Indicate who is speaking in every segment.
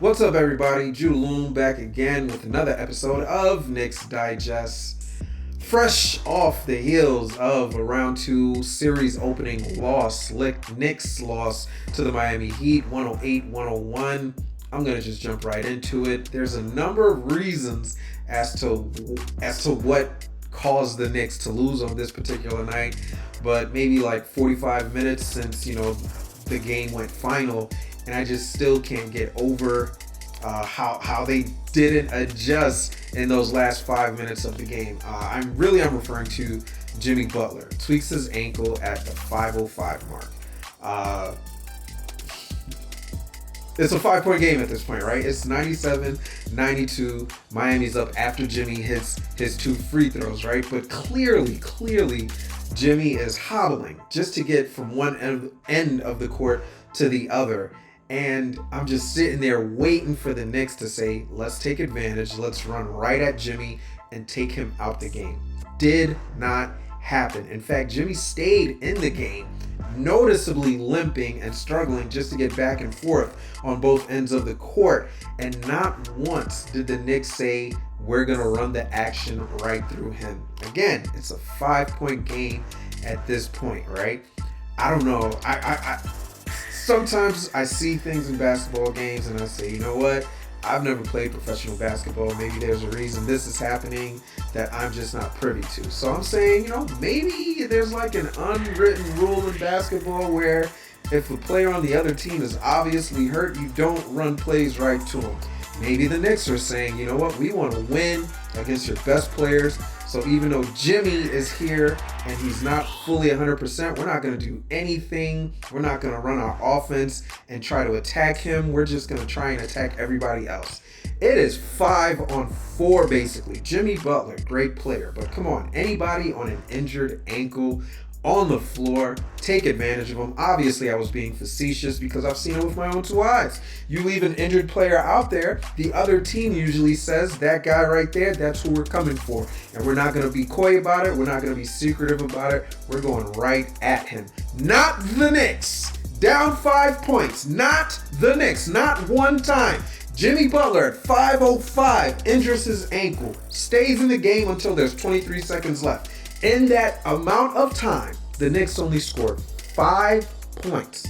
Speaker 1: What's up, everybody? Jude Allume back again with another episode of Knicks Digest. Fresh off the heels of a round two series opening loss, Knicks loss to the Miami Heat, 108-101. I'm gonna just jump right into it. There's a number of reasons as to what caused the Knicks to lose on this particular night, but maybe like 45 minutes since the game went final, and I just still can't get over how they didn't adjust in those last 5 minutes of the game. I'm referring to Jimmy Butler. Tweaks his ankle at the 5:05 mark. It's a 5-point game at this point, right? It's 97-92. Miami's up after Jimmy hits his 2 free throws, right? But clearly, Jimmy is hobbling just to get from one end of the court to the other. And I'm just sitting there waiting for the Knicks to say, let's take advantage. Let's run right at Jimmy and take him out the game. Did not happen. In fact, Jimmy stayed in the game, noticeably limping and struggling just to get back and forth on both ends of the court. And not once did the Knicks say, we're going to run the action right through him. Again, it's a 5-point game at this point, right? I don't know. Sometimes I see things in basketball games and I say, you know what? I've never played professional basketball. Maybe there's a reason this is happening that I'm just not privy to. So I'm saying, maybe there's like an unwritten rule in basketball where if a player on the other team is obviously hurt, you don't run plays right to him. Maybe the Knicks are saying, you know what? We want to win against your best players. So even though Jimmy is here and he's not fully 100%, we're not going to do anything. We're not going to run our offense and try to attack him. We're just going to try and attack everybody else. It is 5-on-4 basically. Jimmy Butler, great player. But come on, anybody on an injured ankle on the floor, take advantage of him. Obviously, I was being facetious because I've seen it with my own 2 eyes. You leave an injured player out there, the other team usually says, that guy right there, that's who we're coming for. And we're not going to be coy about it. We're not going to be secretive about it. We're going right at him. Not the Knicks. Down 5 points. Not the Knicks. Not one time. Jimmy Butler at 5:05 injures his ankle, stays in the game until there's 23 seconds left. In that amount of time, the Knicks only scored 5 points.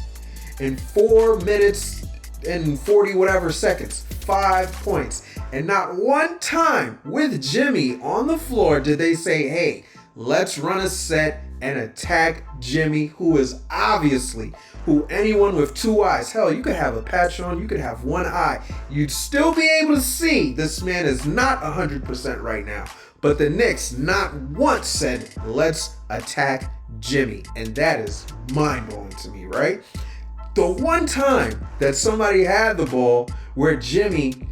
Speaker 1: In 4 minutes and 40 whatever seconds, 5 points. And not one time with Jimmy on the floor did they say, hey, let's run a set and attack Jimmy, who is obviously who anyone with 2 eyes, hell, you could have a patch on, you could have 1 eye, you'd still be able to see this man is not 100% right now. But the Knicks not once said, let's attack Jimmy. And that is mind-blowing to me, right? The one time that somebody had the ball where Jimmy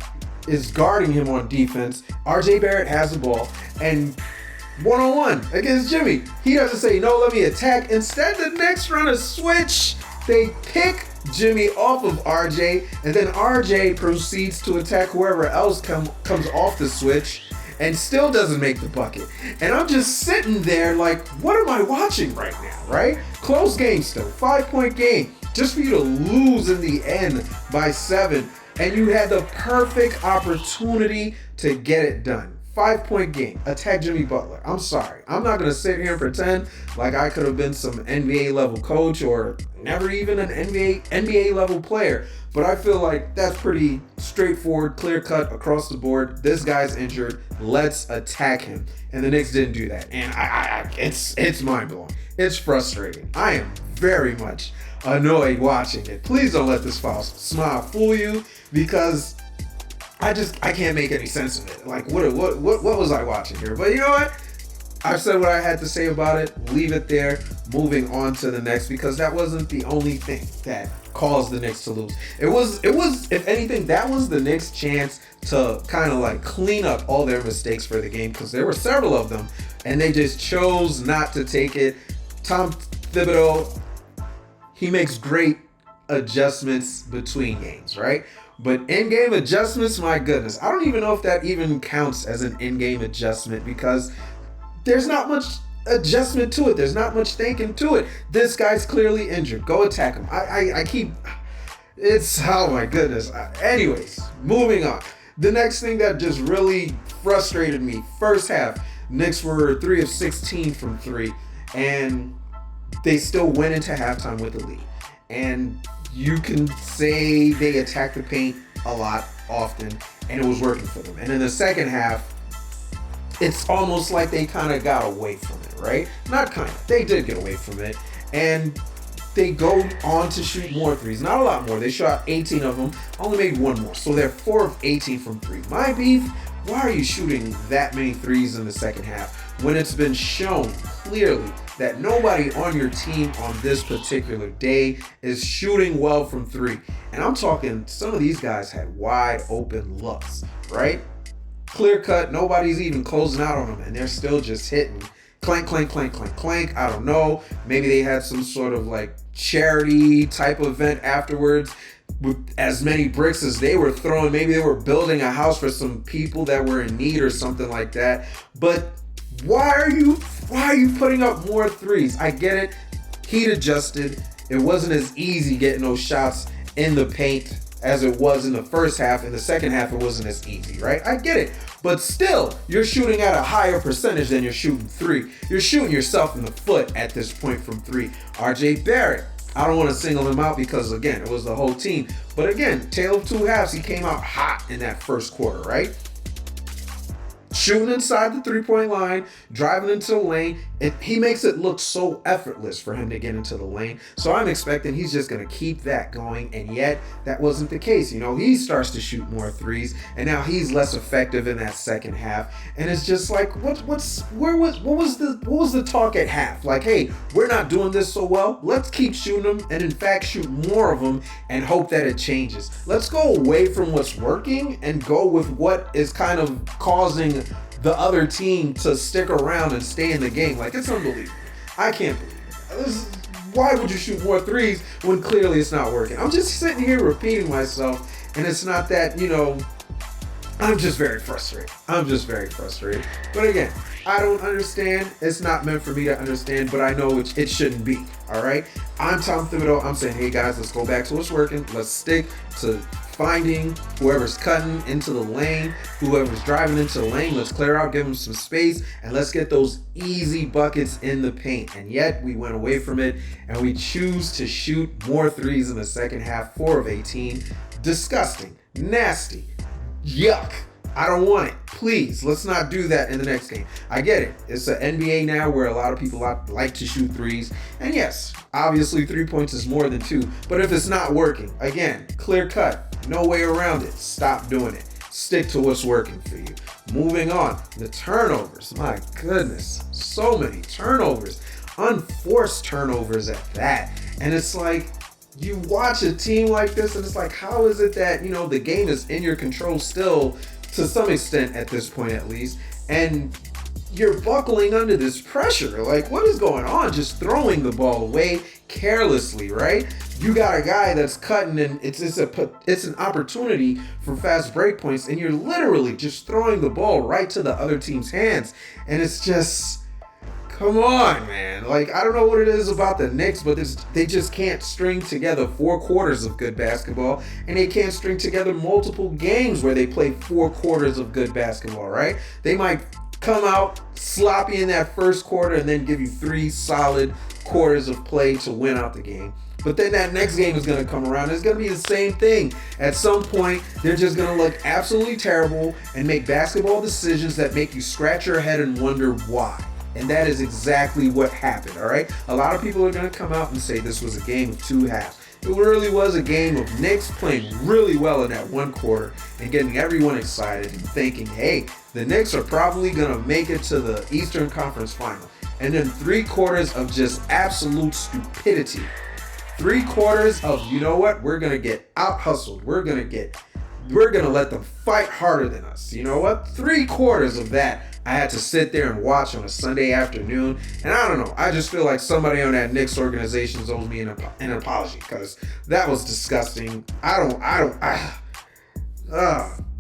Speaker 1: is guarding him on defense, RJ Barrett has the ball, and one-on-one against Jimmy, he doesn't say, no, let me attack. Instead, the Knicks run a switch. They pick Jimmy off of RJ, and then RJ proceeds to attack whoever else comes off the switch, and still doesn't make the bucket. And I'm just sitting there like, what am I watching right now, right? Close game still, 5-point game, just for you to lose in the end by 7, and you had the perfect opportunity to get it done. 5-point game, attack Jimmy Butler. I'm sorry. I'm not going to sit here and pretend like I could have been some NBA level coach or never even an NBA level player. But I feel like that's pretty straightforward, clear cut across the board. This guy's injured. Let's attack him. And the Knicks didn't do that. And it's mind blowing. It's frustrating. I am very much annoyed watching it. Please don't let this smile fool you, because I can't make any sense of it. Like, what was I watching here? But you know what? I've said what I had to say about it. Leave it there. Moving on to the next, because that wasn't the only thing that caused the Knicks to lose. It was, if anything, that was the Knicks' chance to kind of like clean up all their mistakes for the game, because there were several of them, and they just chose not to take it. Tom Thibodeau, he makes great adjustments between games, right? But in-game adjustments, my goodness, I don't even know if that even counts as an in-game adjustment, because there's not much adjustment to it. There's not much thinking to it. This guy's clearly injured. Go attack him. It's, oh my goodness. Anyways, moving on. The next thing that just really frustrated me, first half, Knicks were 3 of 16 from 3, and they still went into halftime with the lead. And you can say they attacked the paint a lot, often, and it was working for them. And in the second half, it's almost like they kind of got away from it, right? Not kind of. They did get away from it. And they go on to shoot more threes. Not a lot more. They shot 18 of them, only made one more. So they're 4 of 18 from 3. My beef, why are you shooting that many threes in the second half when it's been shown clearly that nobody on your team on this particular day is shooting well from 3? And I'm talking, some of these guys had wide open looks, right? Clear cut, nobody's even closing out on them, and they're still just hitting. Clank, clank, clank, clank, clank. I don't know. Maybe they had some sort of like charity type event afterwards with as many bricks as they were throwing. Maybe they were building a house for some people that were in need or something like that. But why are you putting up more threes? I get it. Heat adjusted. It wasn't as easy getting those shots in the paint as it was in the first half. In the second half, it wasn't as easy, right? I get it. But still, you're shooting at a higher percentage than you're shooting 3. You're shooting yourself in the foot at this point from 3. RJ Barrett, I don't want to single him out because, again, it was the whole team. But again, tale of two halves, he came out hot in that first quarter, right? Shooting inside the three-point line, driving into the lane. He makes it look so effortless for him to get into the lane. So I'm expecting he's just going to keep that going. And yet, that wasn't the case. You know, he starts to shoot more threes. And now he's less effective in that second half. And it's just like, what was the talk at half? Like, hey, we're not doing this so well. Let's keep shooting them. And in fact, shoot more of them and hope that it changes. Let's go away from what's working and go with what is kind of causing the other team to stick around and stay in the game. Like, it's unbelievable. I can't believe it. Why would you shoot more threes when clearly it's not working? I'm just sitting here repeating myself, and it's not that, you know, I'm just very frustrated. But again, I don't understand. It's not meant for me to understand, but I know it shouldn't be. All right? I'm Tom Thibodeau. I'm saying, hey guys, let's go back to what's working. Let's stick to finding whoever's cutting into the lane, whoever's driving into the lane. Let's clear out, give them some space, and let's get those easy buckets in the paint. And yet we went away from it, and we choose to shoot more threes in the second half, 4 of 18. Disgusting, nasty, yuck. I don't want it. Please, let's not do that in the next game. I get it. It's an NBA now where a lot of people like to shoot threes. And yes, obviously 3 points is more than 2. But if it's not working, again, clear cut, no way around it. Stop doing it. Stick to what's working for you. Moving on, the turnovers. My goodness, so many turnovers. Unforced turnovers at that. And it's like, you watch a team like this and it's like, how is it that, you know, the game is in your control still, to some extent at this point at least, and you're buckling under this pressure? Like, what is going on? Just throwing the ball away carelessly, right? You got a guy that's cutting, and it's an opportunity for fast break points, and you're literally just throwing the ball right to the other team's hands. And it's just, come on, man. Like, I don't know what it is about the Knicks, but they just can't string together 4 quarters of good basketball, and they can't string together multiple games where they play 4 quarters of good basketball, right? They might come out sloppy in that first quarter and then give you 3 solid quarters of play to win out the game. But then that next game is going to come around. It's going to be the same thing. At some point, they're just going to look absolutely terrible and make basketball decisions that make you scratch your head and wonder why. And that is exactly what happened, all right? A lot of people are going to come out and say this was a game of 2 halves. It really was a game of Knicks playing really well in that 1 quarter and getting everyone excited and thinking, hey, the Knicks are probably going to make it to the Eastern Conference Final. And then 3 quarters of just absolute stupidity. 3 quarters of, you know what, we're going to get out-hustled. We're going to let them fight harder than us. You know what? 3 quarters of that I had to sit there and watch on a Sunday afternoon. And I don't know. I just feel like somebody on that Knicks organization owes me an apology, because that was disgusting.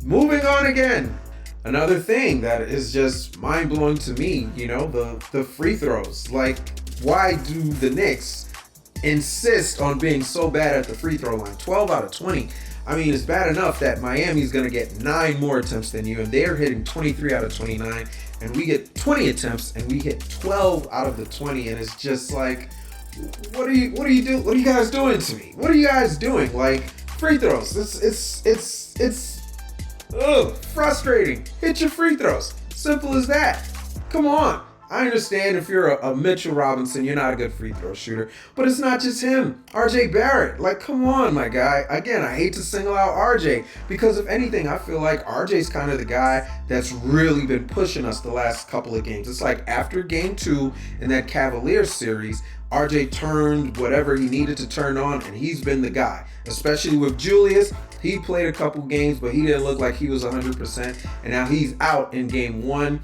Speaker 1: Moving on again. Another thing that is just mind-blowing to me, you know, the free throws. Like, why do the Knicks insist on being so bad at the free throw line. 12 out of 20. I mean, it's bad enough that Miami's going to get 9 more attempts than you, and they're hitting 23 out of 29, and we get 20 attempts, and we hit 12 out of the 20, and it's just like, what are you guys doing to me? What are you guys doing? Like, free throws. It's frustrating. Hit your free throws. Simple as that. Come on. I understand if you're a Mitchell Robinson, you're not a good free throw shooter. But it's not just him. RJ Barrett. Like, come on, my guy. Again, I hate to single out RJ because if anything, I feel like RJ's kind of the guy that's really been pushing us the last couple of games. It's like after game 2 in that Cavaliers series, RJ turned whatever he needed to turn on, and he's been the guy. Especially with Julius, he played a couple games, but he didn't look like he was 100%. And now he's out in game 1.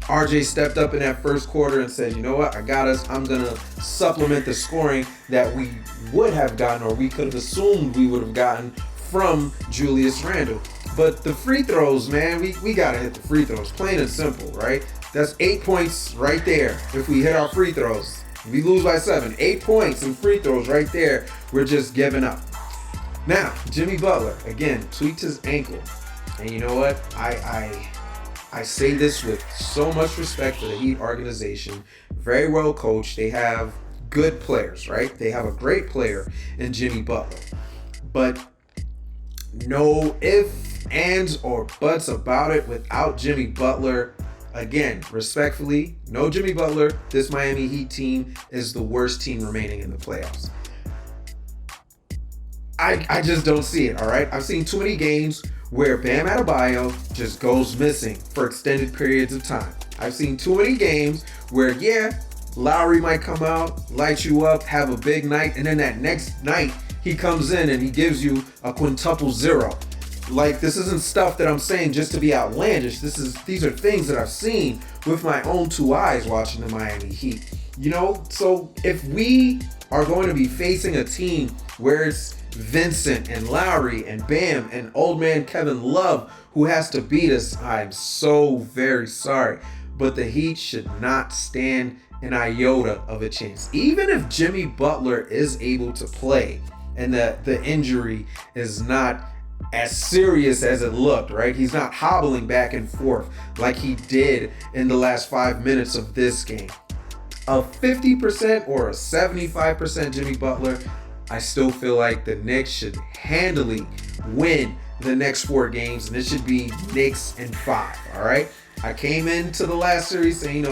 Speaker 1: RJ stepped up in that first quarter and said, you know what, I got us. I'm going to supplement the scoring that we would have gotten, or we could have assumed we would have gotten from Julius Randle. But the free throws, man, we got to hit the free throws. Plain and simple, right? That's 8 points right there if we hit our free throws. We lose by 7. 8 points in free throws right there. We're just giving up. Now, Jimmy Butler, again, tweaked his ankle. And you know what? I say this with so much respect for the Heat organization. Very well coached. They have good players, right? They have a great player in Jimmy Butler. But no ifs, ands, or buts about it without Jimmy Butler. Again, respectfully, no Jimmy Butler. This Miami Heat team is the worst team remaining in the playoffs. I just don't see it, all right? I've seen too many games where Bam Adebayo just goes missing for extended periods of time. I've seen too many games where, yeah, Lowry might come out, light you up, have a big night, and then that next night he comes in and he gives you a quintuple zero. Like, this isn't stuff that I'm saying just to be outlandish. These are things that I've seen with my own 2 eyes watching the Miami Heat. You know, so if we are going to be facing a team where it's Vincent and Lowry and Bam and old man Kevin Love who has to beat us, I'm so very sorry. But the Heat should not stand an iota of a chance. Even if Jimmy Butler is able to play and the injury is not as serious as it looked, right? He's not hobbling back and forth like he did in the last 5 minutes of this game. A 50% or a 75% Jimmy Butler, I still feel like the Knicks should handily win the next 4 games, and it should be Knicks in 5, all right? I came into the last series saying,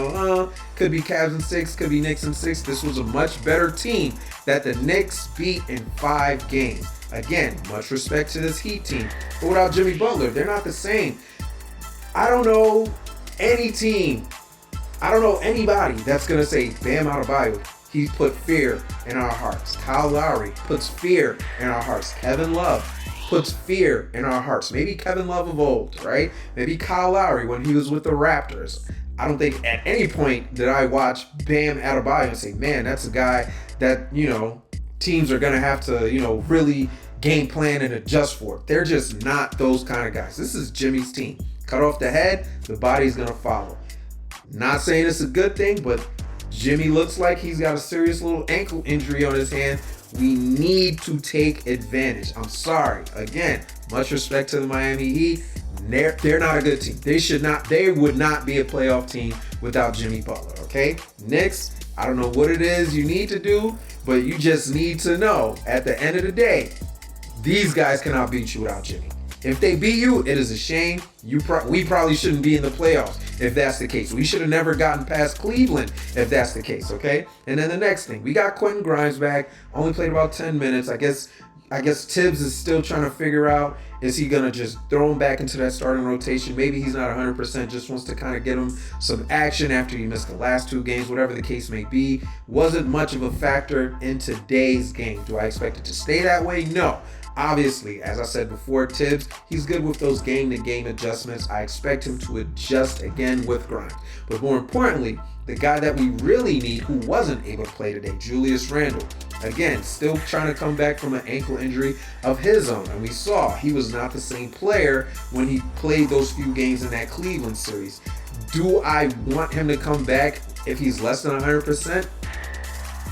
Speaker 1: could be Cavs in 6, could be Knicks in 6. This was a much better team that the Knicks beat in 5 games. Again, much respect to this Heat team. But without Jimmy Butler, they're not the same. I don't know any team. I don't know anybody that's going to say, Bam Adebayo, he put fear in our hearts. Kyle Lowry puts fear in our hearts. Kevin Love puts fear in our hearts. Maybe Kevin Love of old, right? Maybe Kyle Lowry when he was with the Raptors. I don't think at any point did I watch Bam Adebayo and say, man, that's a guy that, teams are going to have to, really game plan and adjust for. They're just not those kind of guys. This is Jimmy's team. Cut off the head, the body's going to follow. Not saying it's a good thing, but Jimmy looks like he's got a serious little ankle injury on his hand. We need to take advantage. I'm sorry. Again, much respect to the Miami Heat. They're not a good team. They would not be a playoff team without Jimmy Butler, okay? Knicks, I don't know what it is you need to do, but you just need to know at the end of the day, these guys cannot beat you without Jimmy. If they beat you, it is a shame. We probably shouldn't be in the playoffs if that's the case. We should have never gotten past Cleveland if that's the case, okay? And then the next thing, we got Quentin Grimes back. Only played about 10 minutes. I guess Tibbs is still trying to figure out, is he going to just throw him back into that starting rotation? Maybe he's not 100%, just wants to kind of get him some action after he missed the last 2 games, whatever the case may be. Wasn't much of a factor in today's game. Do I expect it to stay that way? No. Obviously, as I said before, Tibbs, he's good with those game-to-game adjustments. I expect him to adjust again with Grimes. But more importantly, the guy that we really need who wasn't able to play today, Julius Randle. Again, still trying to come back from an ankle injury of his own. And we saw he was not the same player when he played those few games in that Cleveland series. Do I want him to come back if he's less than 100%?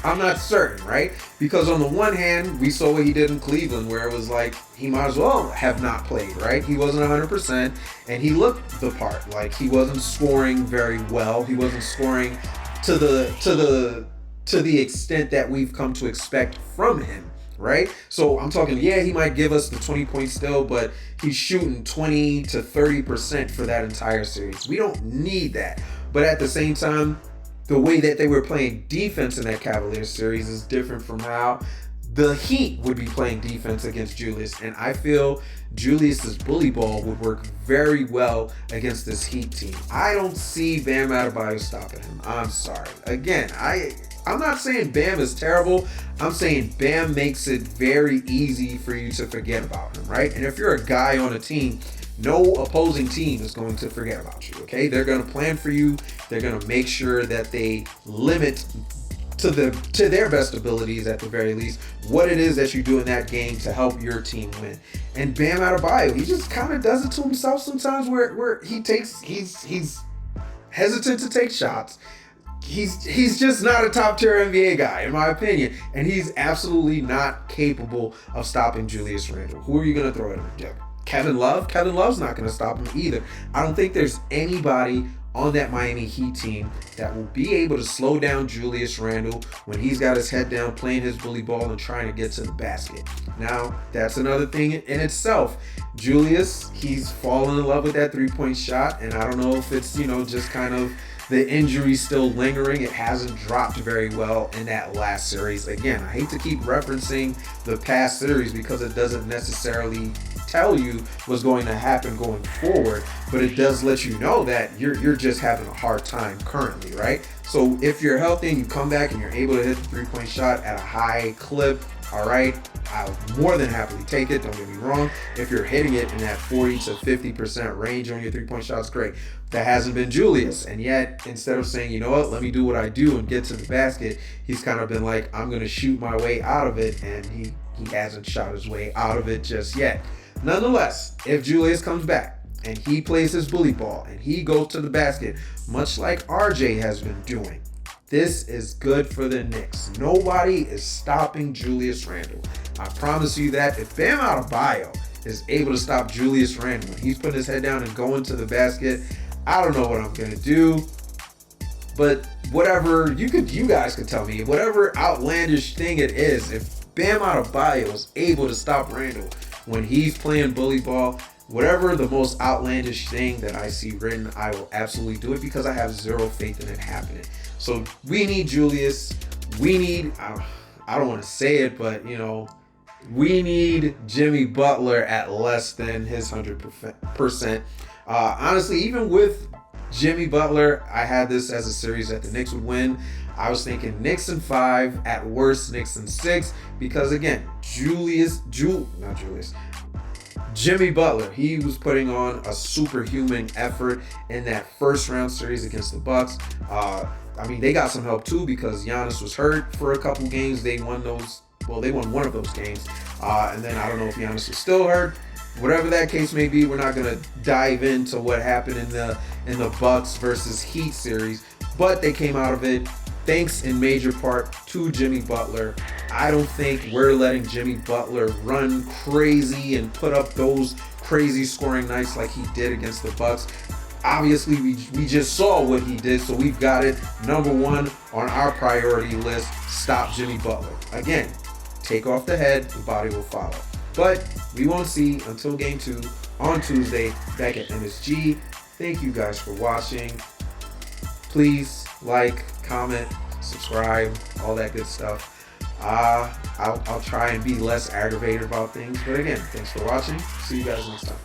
Speaker 1: I'm not certain, right? Because on the one hand, we saw what he did in Cleveland, where it was like he might as well have not played, right? He wasn't 100%, and he looked the part. Like he wasn't scoring very well. He wasn't scoring to the extent that we've come to expect from him. Right? So I'm talking, yeah, he might give us the 20 points still, but he's shooting 20 to 30% for that entire series. We don't need that. But at the same time, the way that they were playing defense in that Cavaliers series is different from how the Heat would be playing defense against Julius. And I feel Julius's bully ball would work very well against this Heat team. I don't see Bam Adebayo stopping him. I'm sorry. Again, I'm not saying Bam is terrible. I'm saying Bam makes it very easy for you to forget about him, right? And if you're a guy on a team, no opposing team is going to forget about you, okay? They're going to plan for you. They're going to make sure that they limit to their best abilities, at the very least, what it is that you do in that game to help your team win. And Bam Adebayo, he just kind of does it to himself sometimes, where he's hesitant to take shots. He's just not a top tier NBA guy, in my opinion, and he's absolutely not capable of stopping Julius Randle. Who are you going to throw at him? Kevin Love? Kevin Love's not going to stop him either. I don't think there's anybody on that Miami Heat team that will be able to slow down Julius Randle when he's got his head down playing his bully ball and trying to get to the basket. Now, that's another thing in itself. Julius, he's fallen in love with that three-point shot, and I don't know if it's, just kind of the injury still lingering. It hasn't dropped very well in that last series. Again, I hate to keep referencing the past series because it doesn't necessarily tell you what's going to happen going forward, but it does let you know that you're just having a hard time currently, right? So if you're healthy and you come back and you're able to hit the three-point shot at a high clip, all right, I'll more than happily take it. Don't get me wrong. If you're hitting it in that 40 to 50% range on your three-point shots, great. That hasn't been Julius. And yet, instead of saying, you know what, let me do what I do and get to the basket, he's kind of been like, I'm going to shoot my way out of it. And he hasn't shot his way out of it just yet. Nonetheless, if Julius comes back and he plays his bully ball and he goes to the basket, much like RJ has been doing, this is good for the Knicks. Nobody is stopping Julius Randle. I promise you that. If Bam Adebayo is able to stop Julius Randle when he's putting his head down and going to the basket, I don't know what I'm going to do. But whatever, you guys could tell me, whatever outlandish thing it is, if Bam Adebayo is able to stop Randle when he's playing bully ball, whatever the most outlandish thing that I see written, I will absolutely do it because I have zero faith in it happening. So we need Julius. We need, I don't want to say it, but, we need Jimmy Butler at less than his 100%. Honestly, even with Jimmy Butler, I had this as a series that the Knicks would win. I was thinking Knicks in 5, at worst Knicks in 6, because again, Jimmy Butler, he was putting on a superhuman effort in that first round series against the Bucks. They got some help too because Giannis was hurt for a couple games. They won one of those games. And then I don't know if Giannis was still hurt. Whatever that case may be, we're not going to dive into what happened in the Bucks versus Heat series, but they came out of it thanks in major part to Jimmy Butler. I don't think we're letting Jimmy Butler run crazy and put up those crazy scoring nights like he did against the Bucks. Obviously, we just saw what he did, so we've got it number one on our priority list. Stop Jimmy Butler. Again, take off the head, the body will follow. But we won't see until Game 2 on Tuesday back at MSG. Thank you guys for watching. Please like, comment, subscribe, all that good stuff. I'll try and be less aggravated about things. But again, thanks for watching. See you guys next time.